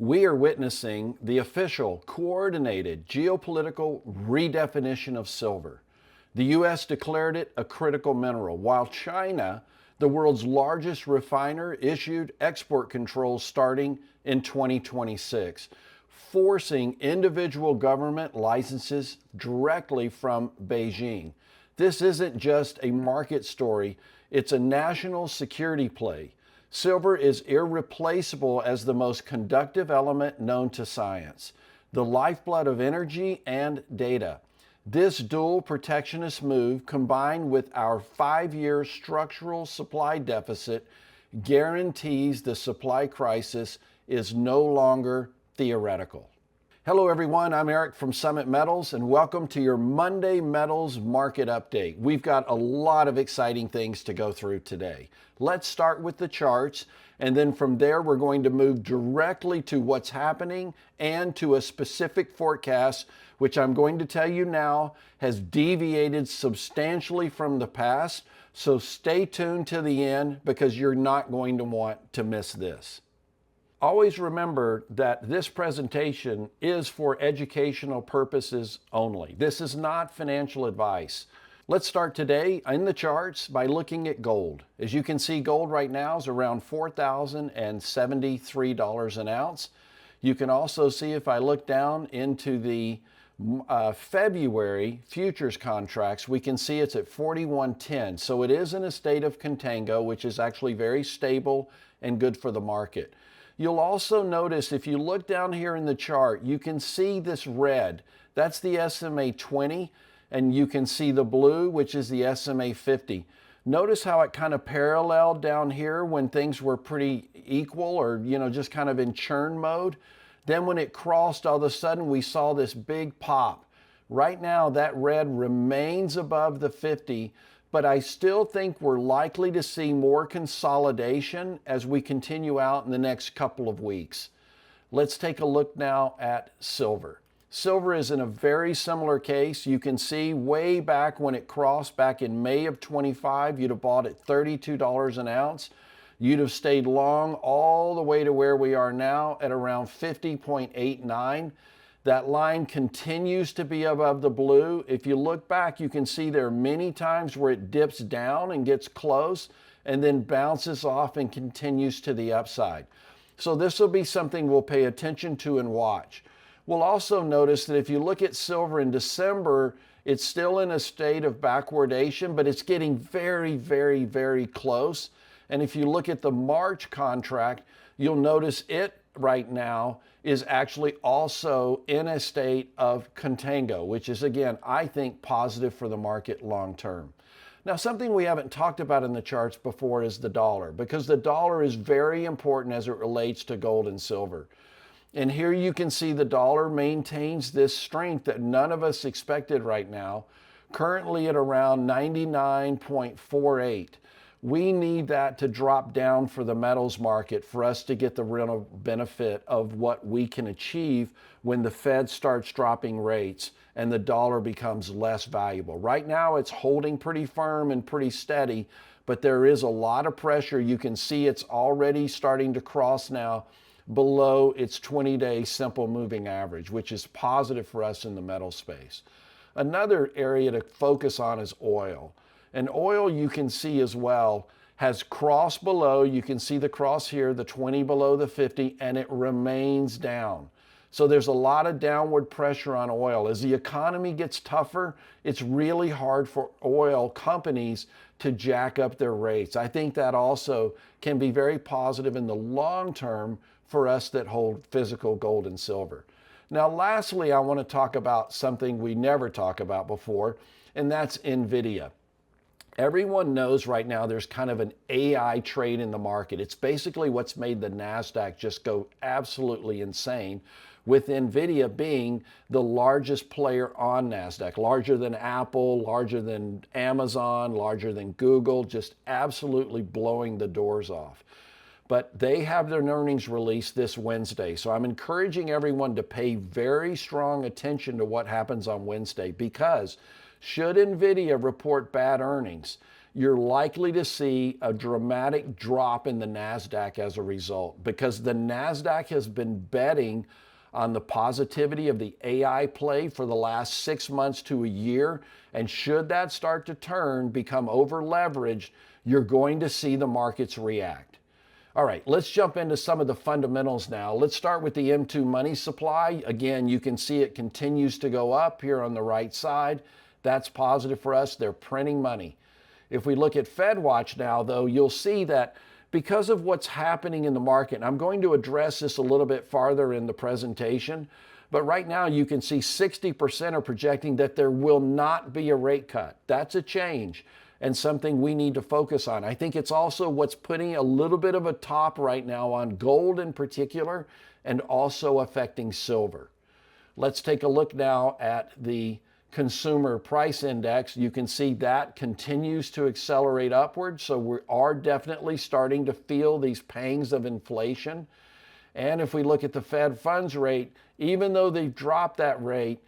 We are witnessing the official, coordinated geopolitical redefinition of silver. The U.S. declared it a critical mineral, while China, the world's largest refiner, issued export controls starting in 2026, forcing individual government licenses directly from Beijing. This isn't just a market story, it's a national security play. Silver is irreplaceable as the most conductive element known to science, the lifeblood of energy and data. This dual protectionist move, combined with our 5-year structural supply deficit, guarantees the supply crisis is no longer theoretical. Hello everyone, I'm Eric from Summit Metals and welcome to your Monday Metals Market Update. We've got a lot of exciting things to go through today. Let's start with the charts, and then from there we're going to move directly to what's happening and to a specific forecast, which I'm going to tell you now has deviated substantially from the past. So stay tuned to the end because you're not going to want to miss this. Always remember that this presentation is for educational purposes only. This is not financial advice. Let's start today in the charts by looking at gold. As you can see, gold right now is around $4,073 an ounce. You can also see, if I look down into the February futures contracts, we can see it's at 41.10. So it is in a state of contango, which is actually very stable and good for the market. You'll also notice, if you look down here in the chart, you can see this red. That's the SMA 20, and you can see the blue, which is the SMA 50. Notice how it kind of paralleled down here when things were pretty equal, or just kind of in churn mode. Then when it crossed, all of a sudden we saw this big pop. Right now that red remains above the 50, but I still think we're likely to see more consolidation as we continue out in the next couple of weeks. Let's take a look now at silver. Silver is in a very similar case. You can see way back when it crossed back in May of 25, you'd have bought at $32 an ounce. You'd have stayed long all the way to where we are now at around 50.89. That line continues to be above the blue. If you look back, you can see there are many times where it dips down and gets close and then bounces off and continues to the upside. So this will be something we'll pay attention to and watch. We'll also notice that if you look at silver in December, it's still in a state of backwardation, but it's getting very, very, very close. And if you look at the March contract, you'll notice it right now is actually also in a state of contango, which is, again, I think positive for the market long term. Now, something we haven't talked about in the charts before is the dollar, because the dollar is very important as it relates to gold and silver. And here you can see the dollar maintains this strength that none of us expected right now, currently at around 99.48. We need that to drop down for the metals market for us to get the real benefit of what we can achieve when the Fed starts dropping rates and the dollar becomes less valuable. Right now it's holding pretty firm and pretty steady, but there is a lot of pressure. You can see it's already starting to cross now below its 20-day simple moving average, which is positive for us in the metal space. Another area to focus on is oil. And oil, you can see as well, has crossed below. You can see the cross here, the 20 below the 50, and it remains down. So there's a lot of downward pressure on oil. As the economy gets tougher, it's really hard for oil companies to jack up their rates. I think that also can be very positive in the long term for us that hold physical gold and silver. Now, lastly, I want to talk about something we never talk about before, and that's Nvidia. Everyone knows right now there's kind of an AI trade in the market. It's basically what's made the NASDAQ just go absolutely insane, with Nvidia being the largest player on NASDAQ, larger than Apple, larger than Amazon, larger than Google, just absolutely blowing the doors off. But they have their earnings release this Wednesday. So I'm encouraging everyone to pay very strong attention to what happens on Wednesday, because should Nvidia report bad earnings, you're likely to see a dramatic drop in the NASDAQ as a result, because the NASDAQ has been betting on the positivity of the AI play for the last 6 months to a year. And should that start to turn, become over leveraged, you're going to see the markets react. All right, let's jump into some of the fundamentals now. Let's start with the M2 money supply. Again, you can see it continues to go up here on the right side. That's positive for us. They're printing money. If we look at FedWatch now, though, you'll see that because of what's happening in the market, and I'm going to address this a little bit farther in the presentation, but right now you can see 60% are projecting that there will not be a rate cut. That's a change and something we need to focus on. I think it's also what's putting a little bit of a top right now on gold in particular, and also affecting silver. Let's take a look now at the consumer price index. You can see that continues to accelerate upward. So we are definitely starting to feel these pangs of inflation. And if we look at the Fed funds rate, even though they've dropped that rate,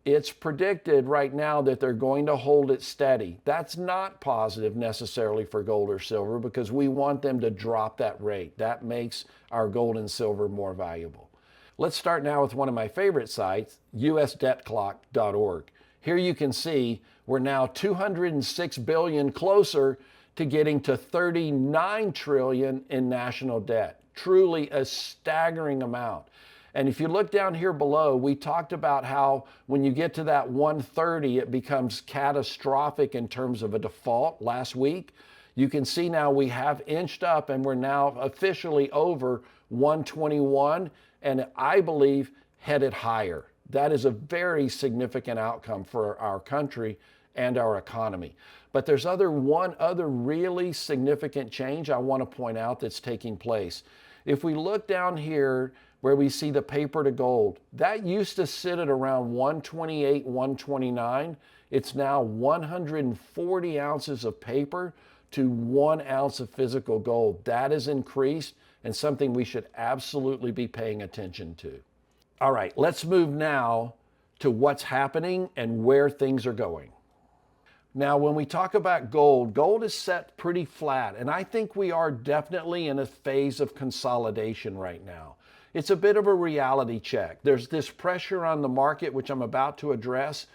it's predicted right now that they're going to hold it steady. That's not positive necessarily for gold or silver, because we want them to drop that rate. That makes our gold and silver more valuable. Let's start now with one of my favorite sites, usdebtclock.org. Here you can see we're now 206 billion closer to getting to 39 trillion in national debt. Truly a staggering amount. And if you look down here below, we talked about how when you get to that 130, it becomes catastrophic in terms of a default last week. You can see now we have inched up and we're now officially over 121, and I believe headed higher. That is a very significant outcome for our country and our economy. But there's one other really significant change I want to point out that's taking place. If we look down here where we see the paper to gold, that used to sit at around 128, 129. It's now 140 ounces of paper to 1 ounce of physical gold. That has increased, and something we should absolutely be paying attention to. All right, let's move now to what's happening and where things are going. Now, when we talk about gold, gold is set pretty flat, and I think we are definitely in a phase of consolidation right now. It's a bit of a reality check. There's this pressure on the market, which I'm about to address,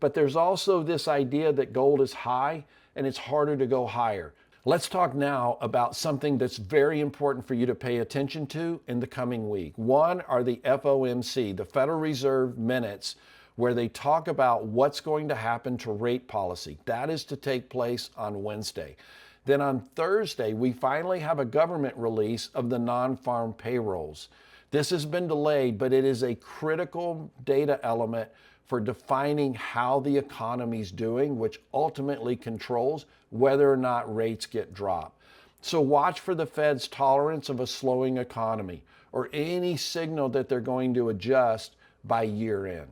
but there's also this idea that gold is high and it's harder to go higher. Let's talk now about something that's very important for you to pay attention to in the coming week. One are the FOMC, the Federal Reserve minutes, where they talk about what's going to happen to rate policy. That is to take place on Wednesday. Then on Thursday, we finally have a government release of the non-farm payrolls. This has been delayed, but it is a critical data element for defining how the economy's doing, which ultimately controls whether or not rates get dropped. So watch for the Fed's tolerance of a slowing economy or any signal that they're going to adjust by year end.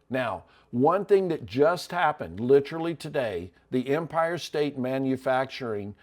Now, one thing that just happened literally today, the Empire State Manufacturing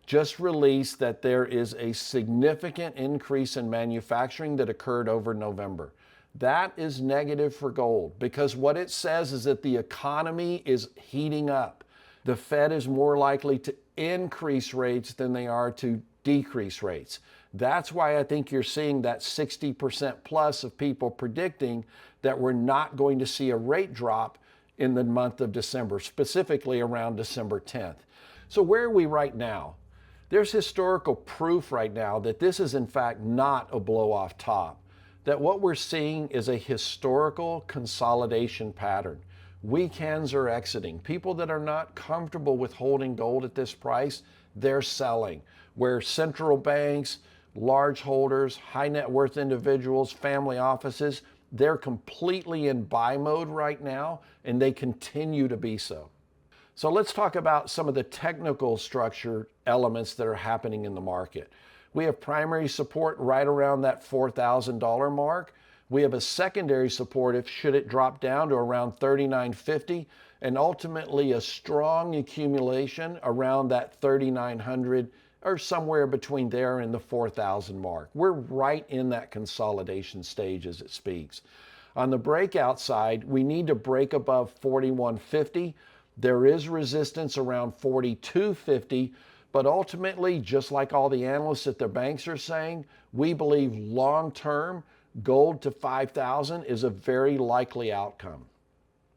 just released that there is a significant increase in manufacturing that occurred over November. That is negative for gold, because what it says is that the economy is heating up. The Fed is more likely to increase rates than they are to decrease rates. That's why I think you're seeing that 60% plus of people predicting that we're not going to see a rate drop in the month of December, specifically around December 10th. So where are we right now? There's historical proof right now that this is in fact not a blow-off top, that what we're seeing is a historical consolidation pattern. Weak hands are exiting. People that are not comfortable with holding gold at this price, they're selling. Where central banks, large holders, high net worth individuals, family offices, they're completely in buy mode right now, and they continue to be so. So let's talk about some of the technical structure elements that are happening in the market. We have primary support right around that $4,000 mark. We have a secondary support if should it drop down to around $3,950, and ultimately a strong accumulation around that $3,900 or somewhere between there and the 4,000 mark. We're right in that consolidation stage as it speaks. On the breakout side, we need to break above 4150. There is resistance around 42.50, but ultimately, just like all the analysts at the banks are saying, we believe long-term gold to 5,000 is a very likely outcome.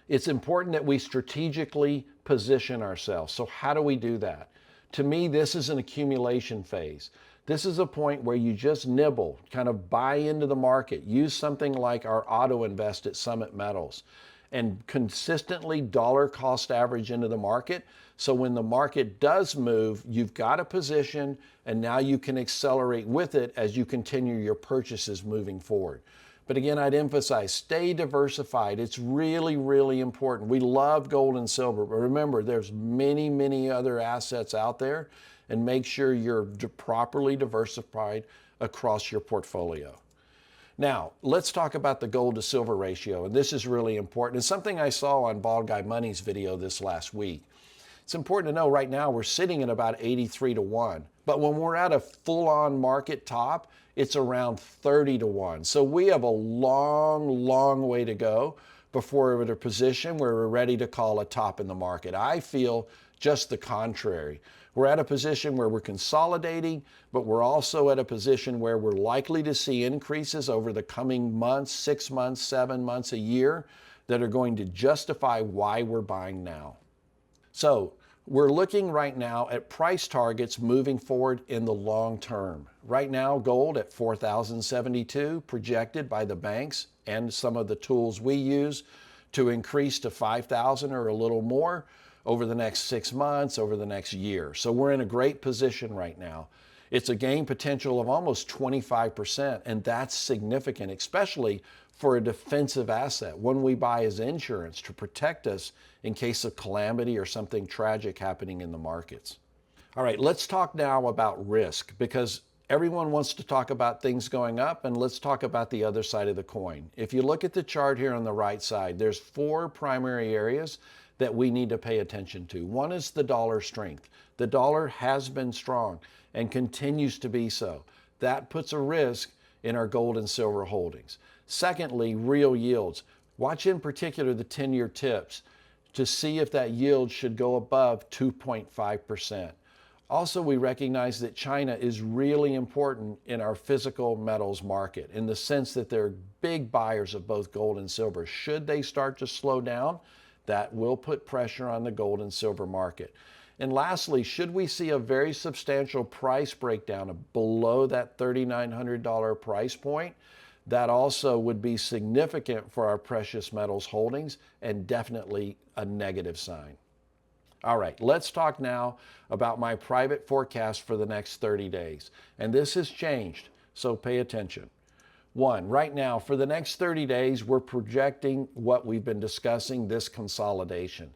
It's important that we strategically position ourselves. So how do we do that? To me, this is an accumulation phase. This is a point where you just nibble, kind of buy into the market, use something like our auto invest at Summit Metals, and consistently dollar cost average into the market. So when the market does move, you've got a position, and now you can accelerate with it as you continue your purchases moving forward. But again, I'd emphasize, stay diversified. It's really, really important. We love gold and silver, but remember, there's many, many other assets out there, and make sure you're properly diversified across your portfolio. Now, let's talk about the gold to silver ratio, and this is really important. It's something I saw on Bald Guy Money's video this last week. It's important to know right now we're sitting at about 83 to 1, but when we're at a full-on market top, it's around 30 to 1. So we have a long, long way to go before we're at a position where we're ready to call a top in the market. I feel just the contrary. We're at a position where we're consolidating, but we're also at a position where we're likely to see increases over the coming months, 6 months, 7 months, a year, that are going to justify why we're buying now. So we're looking right now at price targets moving forward in the long term. Right now, gold at 4,072, projected by the banks and some of the tools we use to increase to 5,000 or a little more over the next 6 months, over the next year. So we're in a great position right now. It's a gain potential of almost 25%, and that's significant, especially for a defensive asset, one we buy as insurance to protect us in case of calamity or something tragic happening in the markets. All right, let's talk now about risk, because everyone wants to talk about things going up, and let's talk about the other side of the coin. If you look at the chart here on the right side, there's 4 primary areas that we need to pay attention to. One is the dollar strength. The dollar has been strong and continues to be so. That puts a risk in our gold and silver holdings. Secondly, real yields. Watch in particular the 10-year tips to see if that yield should go above 2.5%. Also, we recognize that China is really important in our physical metals market in the sense that they're big buyers of both gold and silver. Should they start to slow down, that will put pressure on the gold and silver market. And lastly, should we see a very substantial price breakdown below that $3,900 price point, that also would be significant for our precious metals holdings and definitely a negative sign. All right, let's talk now about my private forecast for the next 30 days. And this has changed, so pay attention. One, right now, for the next 30 days, we're projecting what we've been discussing, this consolidation,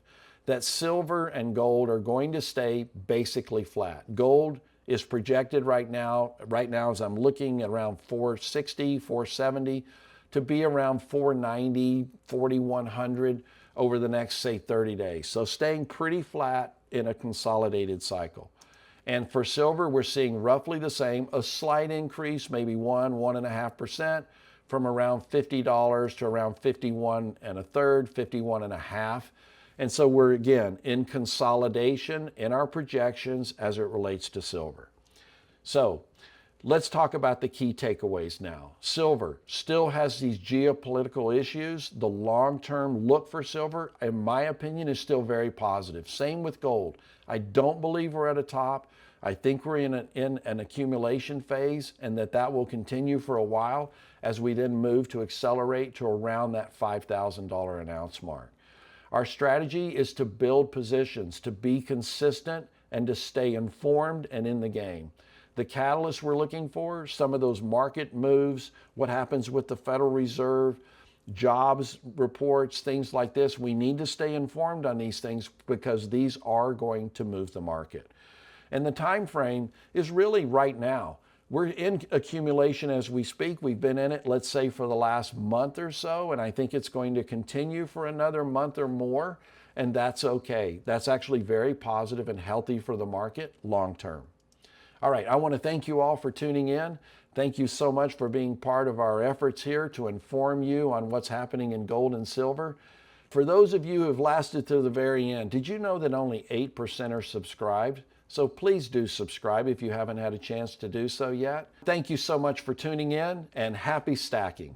that silver and gold are going to stay basically flat. Gold is projected right now as I'm looking at around 460, 470, to be around 490, 4,100 over the next, say, 30 days. So staying pretty flat in a consolidated cycle. And for silver, we're seeing roughly the same, a slight increase, maybe 1.5%, from around $50 to around 51 1/3, 51 1/2. And so we're, again, in consolidation in our projections as it relates to silver. So let's talk about the key takeaways now. Silver still has these geopolitical issues. The long-term look for silver, in my opinion, is still very positive. Same with gold. I don't believe we're at a top. I think we're in an accumulation phase, and that will continue for a while as we then move to accelerate to around that $5,000 an ounce mark. Our strategy is to build positions, to be consistent, and to stay informed and in the game. The catalysts we're looking for, some of those market moves, what happens with the Federal Reserve, jobs reports, things like this. We need to stay informed on these things because these are going to move the market. And the time frame is really right now. We're in accumulation as we speak. We've been in it, let's say, for the last month or so, and I think it's going to continue for another month or more, and that's okay. That's actually very positive and healthy for the market long term. All right, I want to thank you all for tuning in. Thank you so much for being part of our efforts here to inform you on what's happening in gold and silver. For those of you who have lasted to the very end, did you know that only 8% are subscribed? So please do subscribe if you haven't had a chance to do so yet. Thank you so much for tuning in, and happy stacking.